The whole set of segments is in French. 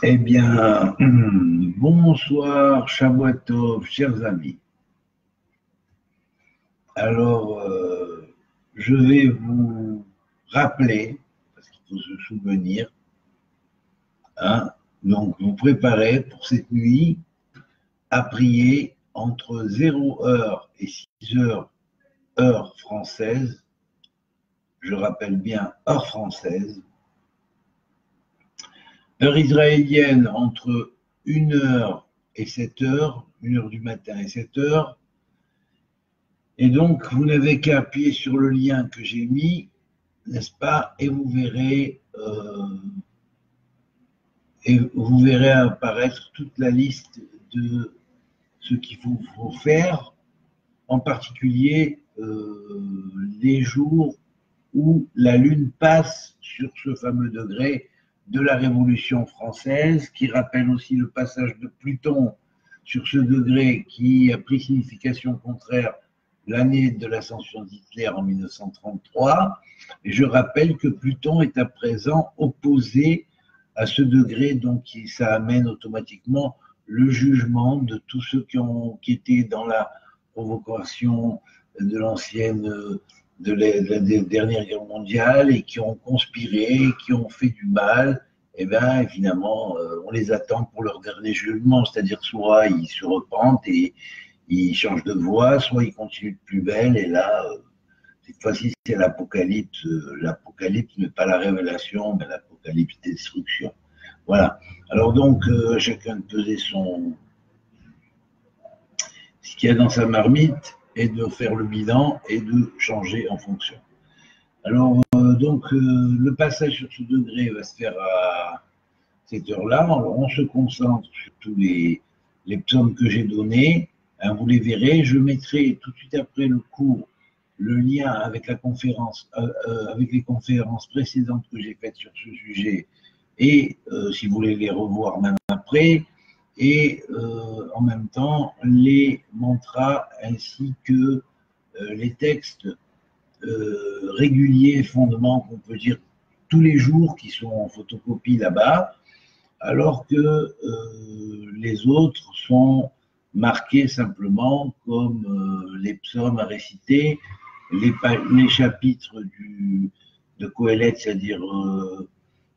Eh bien, bonsoir, Shavuot, chers amis. Alors, je vais vous rappeler, parce qu'il faut se souvenir, hein, donc vous préparez pour cette nuit à prier entre 0 heure et 6 heures, heure française, je rappelle bien heure française, heure israélienne entre 1 heure et 7 heures, 1 heure du matin et 7 heures. Et donc, vous n'avez qu'à appuyer sur le lien que j'ai mis, n'est-ce pas, et vous verrez apparaître toute la liste de ce qu'il faut faire, en particulier les jours où la Lune passe sur ce fameux degré de la Révolution française, qui rappelle aussi le passage de Pluton sur ce degré qui a pris signification contraire l'année de l'ascension d'Hitler en 1933. Et je rappelle que Pluton est à présent opposé à ce degré, donc ça amène automatiquement le jugement de tous ceux qui étaient dans la provocation de l'ancienne de la dernière guerre mondiale et qui ont conspiré, qui ont fait du mal. Et bien évidemment, on les attend pour leur dernier jugement, c'est-à-dire soit ils se repentent et ils changent de voie, soit ils continuent de plus belle, et là, cette fois-ci, c'est l'apocalypse. L'apocalypse n'est pas la révélation, mais l'apocalypse destruction. Voilà. Alors donc, chacun de peser ce qu'il y a dans sa marmite et de faire le bilan et de changer en fonction. Alors, le passage sur ce degré va se faire à cette heure-là. Alors, on se concentre sur tous les psaumes que j'ai donnés. Hein, vous les verrez. Je mettrai tout de suite après le cours le lien avec la conférence, avec les conférences précédentes que j'ai faites sur ce sujet, et si vous voulez les revoir même après, et en même temps les mantras ainsi que les textes réguliers, fondements qu'on peut dire tous les jours, qui sont en photocopie là-bas, alors que les autres sont marqués simplement comme les psaumes à réciter, les chapitres de Coëlette, c'est-à-dire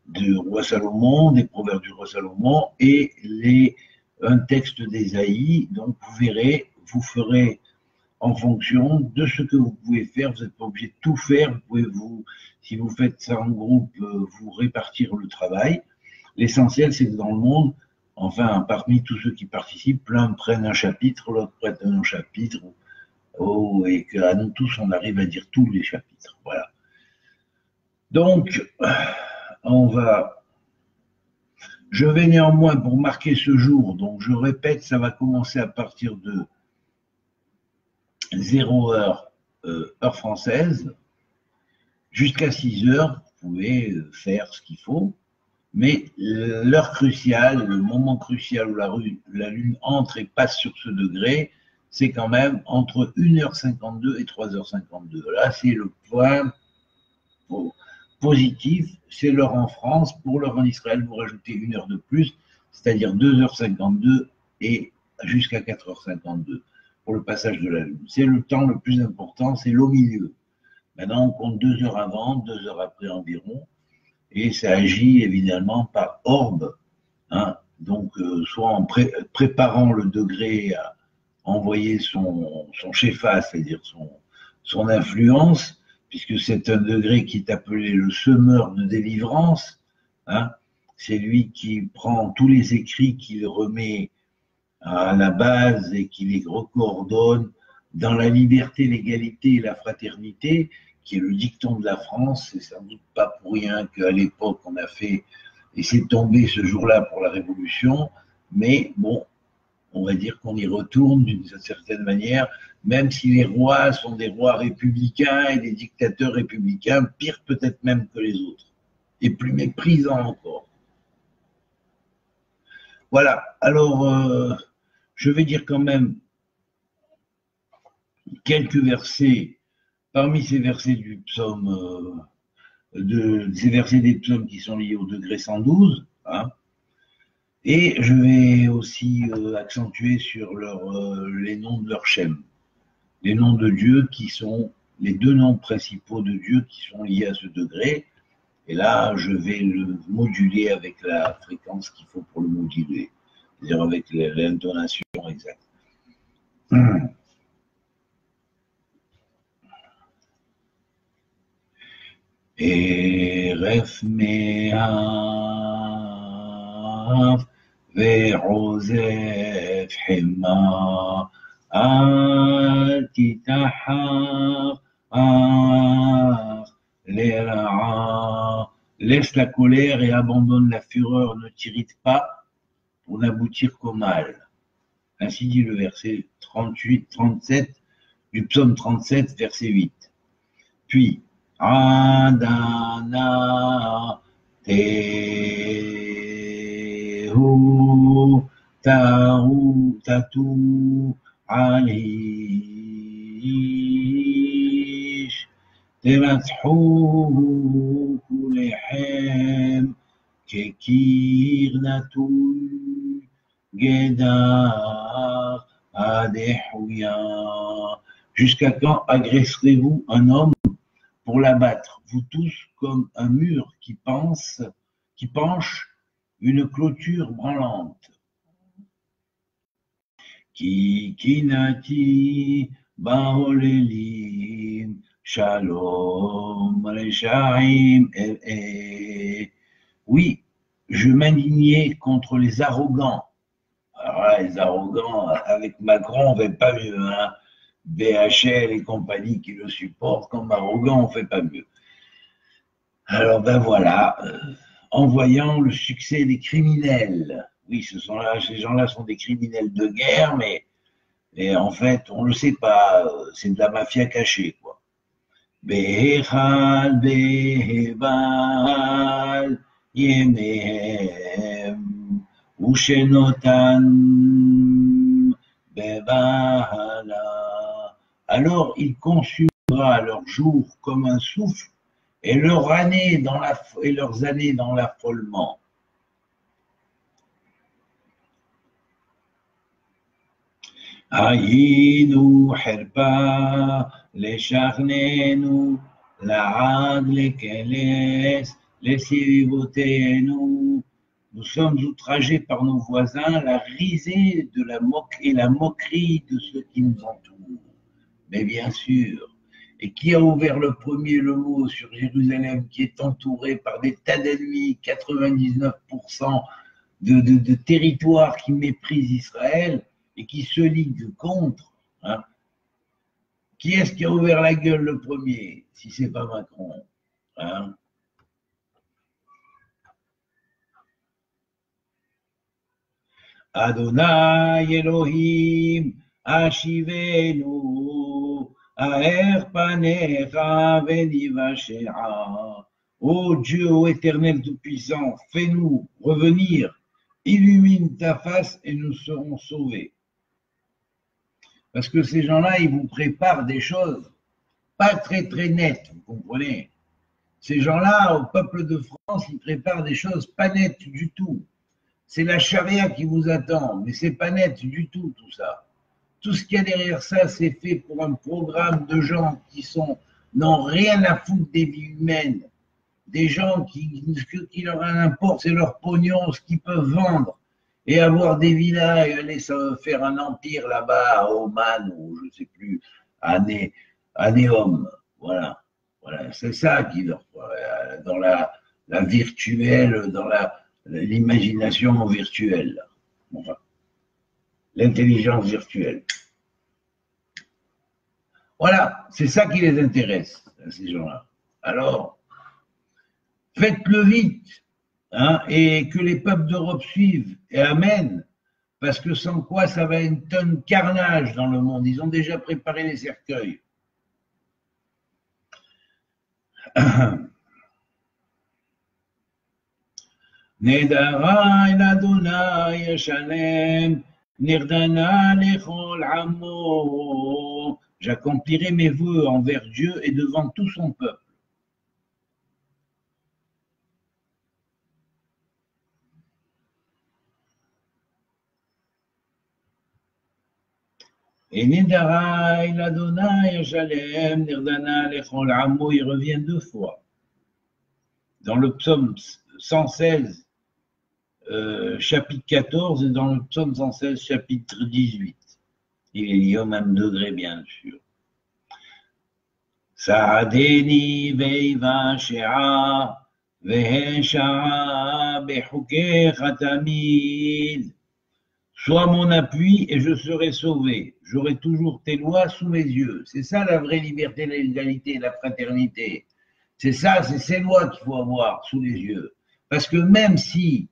du roi Salomon, des proverbes du roi Salomon, et un texte d'Ésaïe. Donc vous verrez, vous ferez en fonction de ce que vous pouvez faire. Vous n'êtes pas obligé de tout faire. Vous pouvez si vous faites ça en groupe, vous répartir le travail. L'essentiel, c'est que dans le monde, enfin, parmi tous ceux qui participent, l'un prenne un chapitre, l'autre prenne un chapitre, et qu'à nous tous, on arrive à dire tous les chapitres. Voilà. Donc, je vais néanmoins, pour marquer ce jour, donc je répète, ça va commencer à partir de 0 heure, heure française, jusqu'à 6 heures. Vous pouvez faire ce qu'il faut, mais l'heure cruciale, le moment crucial où la Lune entre et passe sur ce degré, c'est quand même entre 1h52 et 3h52. Là, c'est le point positif, c'est l'heure en France. Pour l'heure en Israël, vous rajoutez 1 heure de plus, c'est-à-dire 2h52 et jusqu'à 4h52 pour le passage de la Lune. C'est le temps le plus important, c'est l'au milieu. Maintenant, on compte 2 heures avant, 2 heures après environ, et ça agit évidemment par orbe, hein, donc soit en préparant le degré à envoyer son shefa, c'est-à-dire son influence, puisque c'est un degré qui est appelé le semeur de délivrance, hein, c'est lui qui prend tous les écrits, qu'il remet à la base et qui les recoordonne dans la liberté, l'égalité et la fraternité, qui est le dicton de la France. C'est sans doute pas pour rien qu'à l'époque on a fait, et c'est tombé ce jour-là pour la Révolution, mais bon, on va dire qu'on y retourne d'une certaine manière, même si les rois sont des rois républicains et des dictateurs républicains, pire peut-être même que les autres, et plus méprisants encore. Voilà, alors je vais dire quand même quelques versets parmi ces versets du psaume, ces versets des psaumes qui sont liés au degré 112, hein. Et je vais aussi accentuer sur les noms de leur Shem, les noms de Dieu qui sont les deux noms principaux de Dieu qui sont liés à ce degré. Et là, je vais le moduler avec la fréquence qu'il faut pour le moduler, c'est-à-dire avec l'intonation exacte. Eref me'af ve'ozef hema al titahar l'era'a. Laisse la colère et abandonne la fureur, ne t'irrite pas pour n'aboutir qu'au mal. Ainsi dit le verset 38-37 du psaume 37, verset 8. Puis, Adana Tehu Tatu Alish Temathu Kulehem Kekir Natu Gedar Adehouya. Jusqu'à quand agresserez-vous un homme pour l'abattre, vous tous comme un mur qui penche une clôture branlante. Kikinati baolelim shalom reshaim. Oui, je m'indignais contre les arrogants. Alors là, les arrogants, avec Macron, on ne fait pas mieux, hein. BHL et compagnie qui le supportent, comme arrogant, on ne fait pas mieux. Alors ben voilà, en voyant le succès des criminels, oui, ces gens-là sont des criminels de guerre, mais en fait, on ne le sait pas, c'est de la mafia cachée, quoi. Behechal, behebal, yemehem, ushenotan, bebahala. Alors il consumera leurs jours comme un souffle et leurs années dans l'affolement. Ayinu herpa lesharnenu laad lekeles lesivotenu. Nous sommes outragés par nos voisins, la risée de la moquerie de ceux qui nous entourent. Mais bien sûr. Et qui a ouvert le premier le mot sur Jérusalem, qui est entouré par des tas d'ennemis, 99% de territoires qui méprisent Israël et qui se liguent contre, hein. Qui est-ce qui a ouvert la gueule le premier, si ce n'est pas Macron, hein? Adonai Elohim, Ashivenu, Aer Panecha Venivashea. Ô Dieu, ô Éternel Tout-Puissant, fais-nous revenir, illumine ta face et nous serons sauvés. Parce que ces gens-là, ils vous préparent des choses pas très très nettes, vous comprenez? Ces gens-là, au peuple de France, ils préparent des choses pas nettes du tout. C'est la charia qui vous attend, mais c'est pas net du tout ça. Tout ce qu'il y a derrière ça, c'est fait pour un programme de gens qui n'ont rien à foutre des vies humaines. Des gens qui leur importe, c'est leur pognon, ce qu'ils peuvent vendre et avoir des villas et aller faire un empire là-bas à Oman ou je ne sais plus, à Neom. Voilà. C'est ça qui leur dans la virtuelle, dans l'imagination virtuelle. Enfin, l'intelligence virtuelle. Voilà, c'est ça qui les intéresse, ces gens-là. Alors, faites-le vite, hein, et que les peuples d'Europe suivent, et amen, parce que sans quoi ça va être un carnage dans le monde. Ils ont déjà préparé les cercueils. Nedara el Adonai Shalem, Nirdana lechol amo. J'accomplirai mes vœux envers Dieu et devant tout son peuple. Et Nedara il Adonai Shalem Nirdana Lechol Amo, il revient 2 fois. Dans le psaume 116, chapitre 14, et dans le psaume 116, chapitre 18. Il y a au même degré, bien sûr. Sa'adeni veiva she'a vehesha'a behukecha tamid. Sois mon appui et je serai sauvé. J'aurai toujours tes lois sous mes yeux. C'est ça la vraie liberté, l'égalité, la fraternité. C'est ça, c'est ces lois qu'il faut avoir sous les yeux. Parce que même si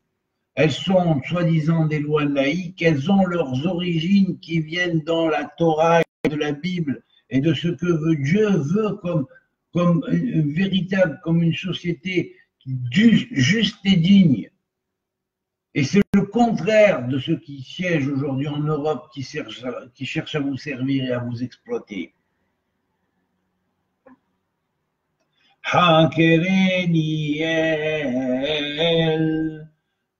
elles sont soi-disant des lois laïques, elles ont leurs origines qui viennent dans la Torah et de la Bible et de ce que Dieu veut comme une véritable, comme une société juste et digne. Et c'est le contraire de ceux qui siègent aujourd'hui en Europe, qui cherchent à vous servir et à vous exploiter. Hakereni el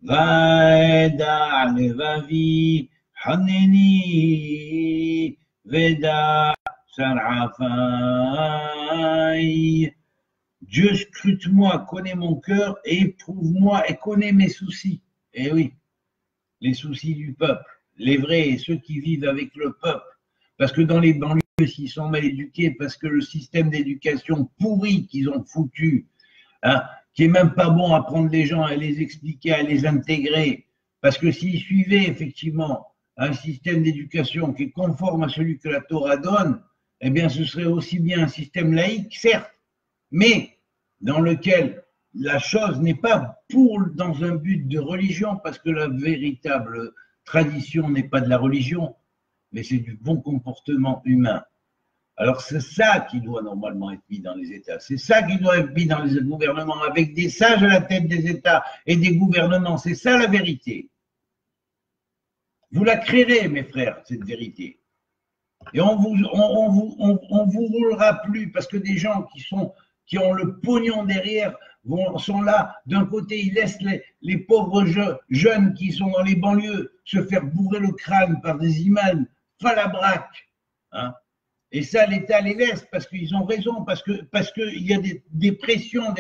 vaeda levavi haneni veda sarafai. Dieu scrute-moi, connais mon cœur et éprouve-moi et connais mes soucis. Eh oui, les soucis du peuple, les vrais et ceux qui vivent avec le peuple. Parce que dans les banlieues, s'ils sont mal éduqués, parce que le système d'éducation pourri qu'ils ont foutu, hein, qui est même pas bon à prendre les gens, à les expliquer, à les intégrer, parce que s'ils suivaient effectivement un système d'éducation qui est conforme à celui que la Torah donne, eh bien ce serait aussi bien un système laïque, certes, mais dans lequel la chose n'est pas dans un but de religion, parce que la véritable tradition n'est pas de la religion, mais c'est du bon comportement humain. Alors c'est ça qui doit normalement être mis dans les États, c'est ça qui doit être mis dans les gouvernements, avec des sages à la tête des États et des gouvernements, c'est ça la vérité. Vous la créerez, mes frères, cette vérité. Et on vous roulera plus, parce que des gens qui ont le pognon derrière sont là. D'un côté, ils laissent les pauvres jeunes qui sont dans les banlieues se faire bourrer le crâne par des imams falabraques. Hein. Et ça, l'État les laisse parce qu'ils ont raison, parce qu'il y a des pressions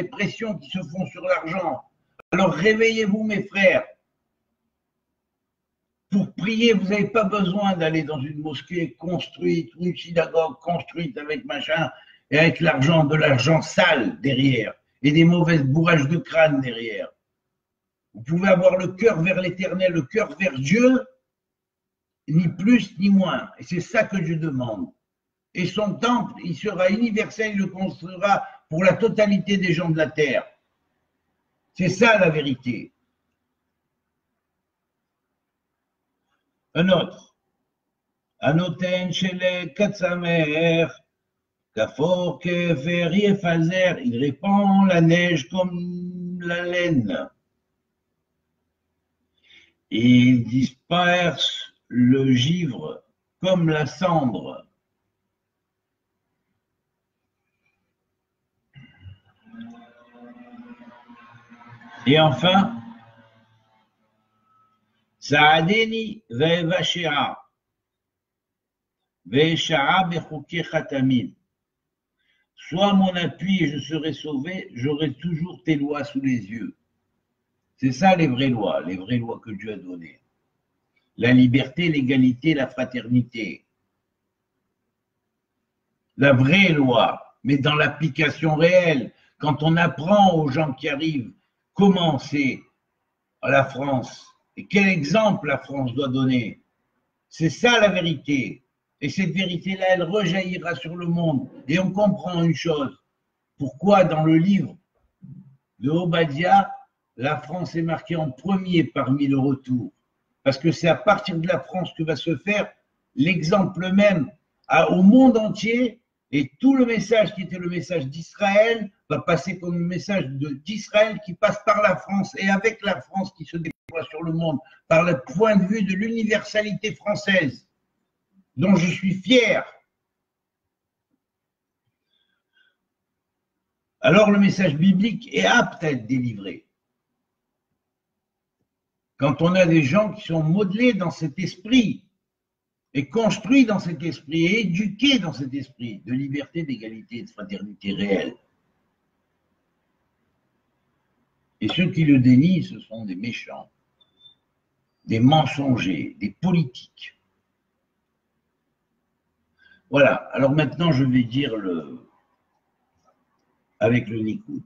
qui se font sur l'argent. Alors réveillez-vous, mes frères. Pour prier, vous n'avez pas besoin d'aller dans une mosquée construite ou une synagogue construite avec machin et avec de l'argent sale derrière et des mauvaises bourrages de crâne derrière. Vous pouvez avoir le cœur vers l'éternel, le cœur vers Dieu, ni plus ni moins. Et c'est ça que Dieu demande. Et son temple, il sera universel, il le construira pour la totalité des gens de la terre. C'est ça la vérité. Un autre. Anoten shele katsamer, kafor kefer yefazer, il répand la neige comme la laine. Il disperse le givre comme la cendre. Et enfin, Sa'adeni ve'vashira, ve'esha'a bechukecha tamid. Sois mon appui et je serai sauvé, j'aurai toujours tes lois sous les yeux. C'est ça les vraies lois que Dieu a données. La liberté, l'égalité, la fraternité. La vraie loi, mais dans l'application réelle, quand on apprend aux gens qui arrivent comment c'est à la France et quel exemple la France doit donner, c'est ça la vérité. Et cette vérité-là, elle rejaillira sur le monde. Et on comprend une chose. Pourquoi dans le livre de Obadiah, la France est marquée en premier parmi le retour? Parce que c'est à partir de la France que va se faire l'exemple même au monde entier, et tout le message qui était le message d'Israël va passer comme le message d'Israël qui passe par la France et avec la France qui se déploie sur le monde, par le point de vue de l'universalité française, dont je suis fier. Alors le message biblique est apte à être délivré. Quand on a des gens qui sont modelés dans cet esprit, est construit dans cet esprit, et éduqué dans cet esprit de liberté, d'égalité et de fraternité réelle. Et ceux qui le dénient, ce sont des méchants, des mensongers, des politiques. Voilà, alors maintenant je vais dire avec le Nikou.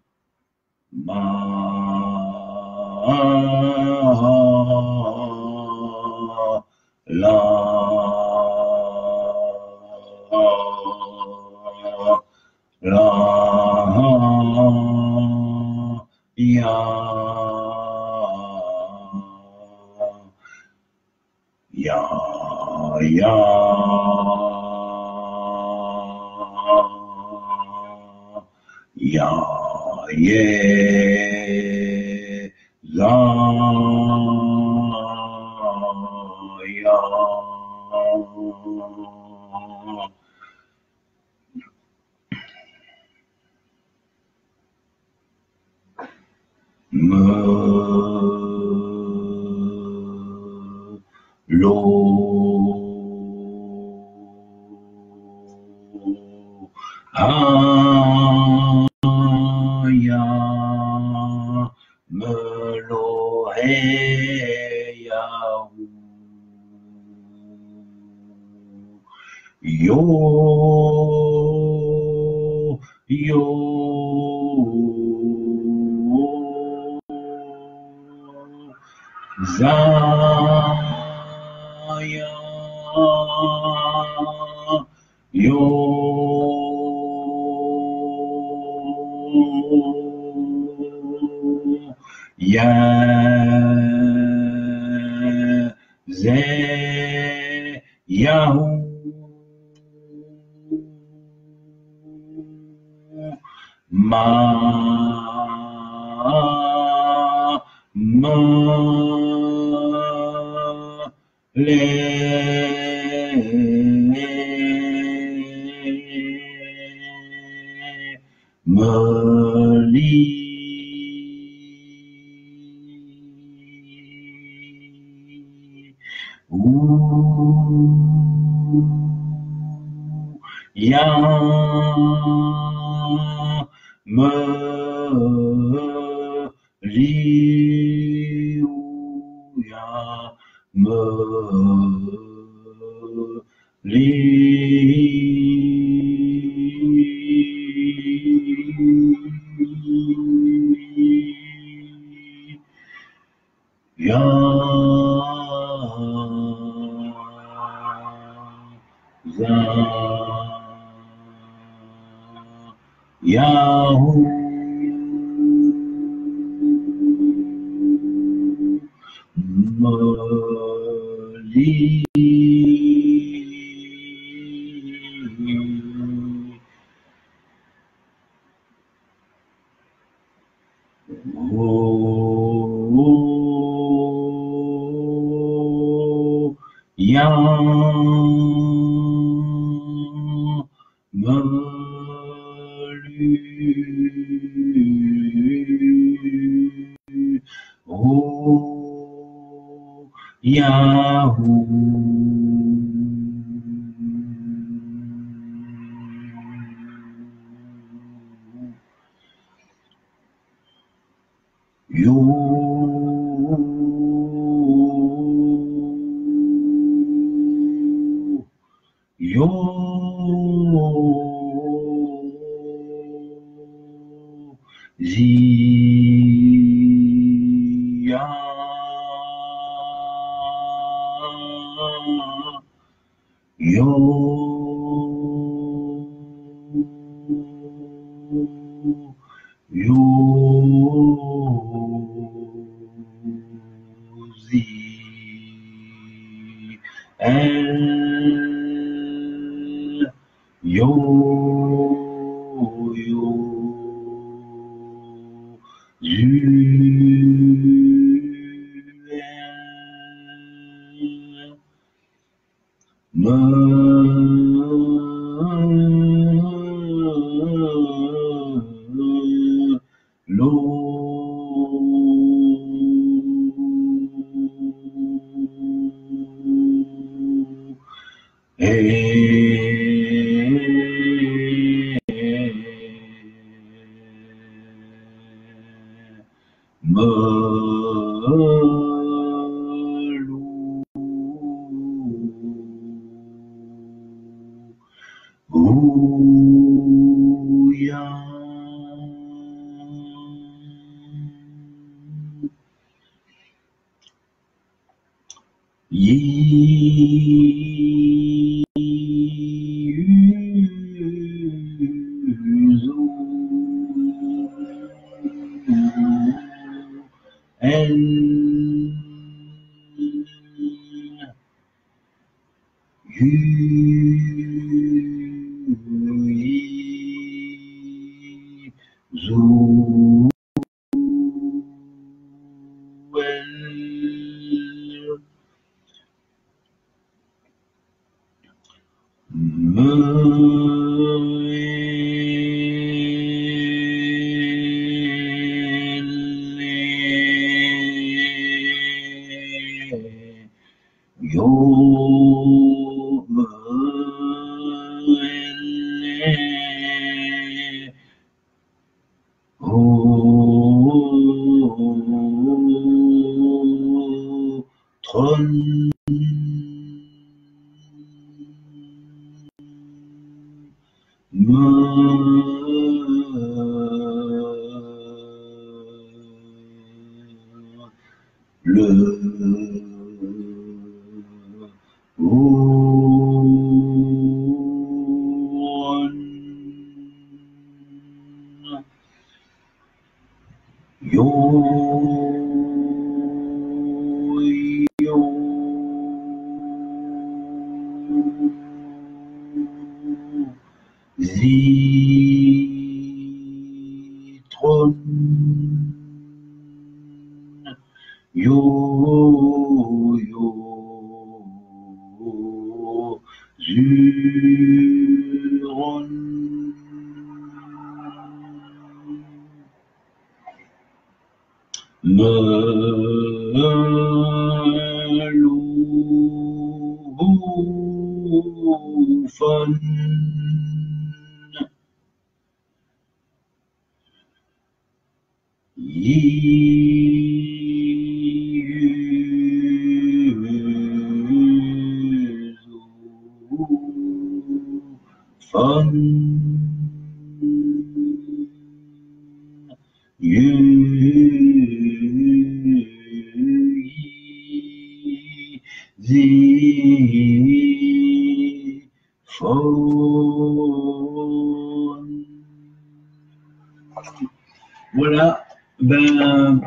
Voilà, ben,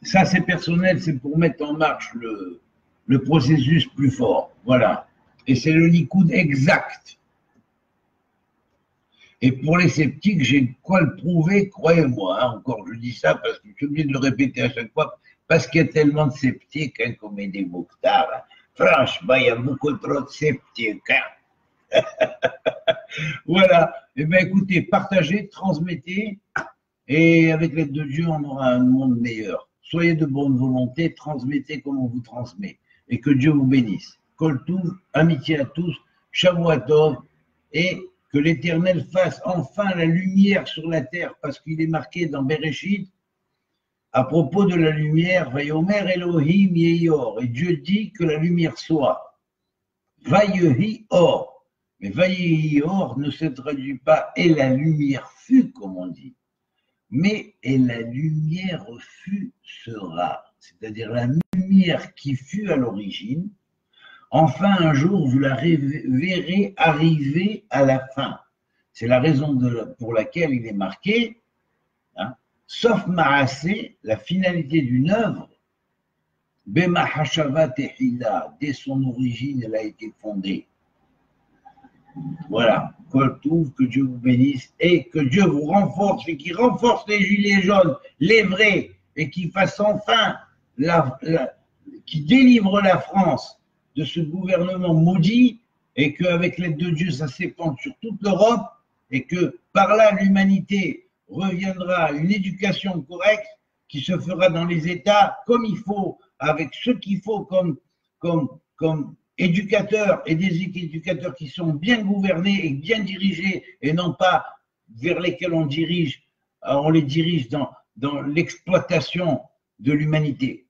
ça c'est personnel, c'est pour mettre en marche le processus plus fort. Voilà. Et c'est le Likoud exact. Et pour les sceptiques, j'ai de quoi le prouver, croyez-moi. Hein, encore, je dis ça parce que je suis obligé de le répéter à chaque fois, parce qu'il y a tellement de sceptiques, hein, comme des Mokhtar. Hein. Franchement, il y a beaucoup trop de sceptiques. Hein. Voilà. Eh bien, écoutez, partagez, transmettez, et avec l'aide de Dieu, on aura un monde meilleur. Soyez de bonne volonté, transmettez comme on vous transmet. Et que Dieu vous bénisse. Kol Touv, amitié à tous, Shavua Tov, et que l'Éternel fasse enfin la lumière sur la terre, parce qu'il est marqué dans Bereshit, à propos de la lumière, Vayomer Elohim Yeyor, et Dieu dit que la lumière soit. Vayehi Or, mais Vayehi Or ne se traduit pas et la lumière fut, comme on dit, mais et la lumière fut sera, c'est-à-dire la lumière qui fut à l'origine. Enfin, un jour, vous la verrez arriver à la fin. C'est la raison pour laquelle il est marqué, hein, sauf Maasé, la finalité d'une œuvre, Bema Hashava Tehida, dès son origine, elle a été fondée. Voilà, Kol Touv, que Dieu vous bénisse et que Dieu vous renforce et qui renforce les gilets jaunes, les vrais, et qui fasse enfin, qui délivre la France de ce gouvernement maudit, et qu'avec l'aide de Dieu, ça s'épande sur toute l'Europe, et que par là, l'humanité reviendra à une éducation correcte qui se fera dans les États comme il faut, avec ce qu'il faut comme éducateurs et des éducateurs qui sont bien gouvernés et bien dirigés et non pas vers lesquels on les dirige dans l'exploitation de l'humanité,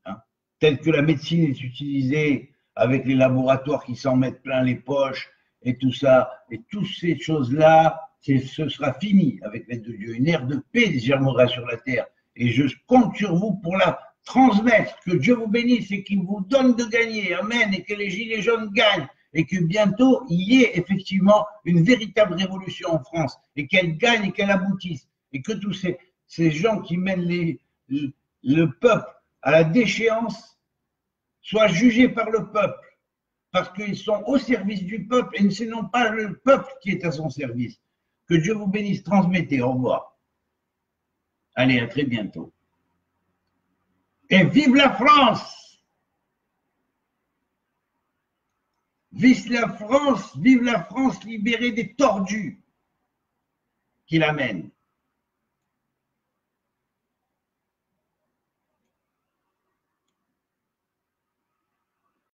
hein, telle que la médecine est utilisée avec les laboratoires qui s'en mettent plein les poches et tout ça, et toutes ces choses-là, ce sera fini avec l'aide de Dieu. Une ère de paix germera sur la terre et je compte sur vous pour la transmettre. Que Dieu vous bénisse et qu'il vous donne de gagner. Amen. Et que les Gilets jaunes gagnent. Et que bientôt, il y ait effectivement une véritable révolution en France. Et qu'elle gagne et qu'elle aboutisse. Et que tous ces gens qui mènent le peuple à la déchéance soient jugés par le peuple. Parce qu'ils sont au service du peuple et ce n'est pas le peuple qui est à son service. Que Dieu vous bénisse. Transmettez. Au revoir. Allez, à très bientôt. Et vive la France! Vive la France libérée des tordus qui l'amènent.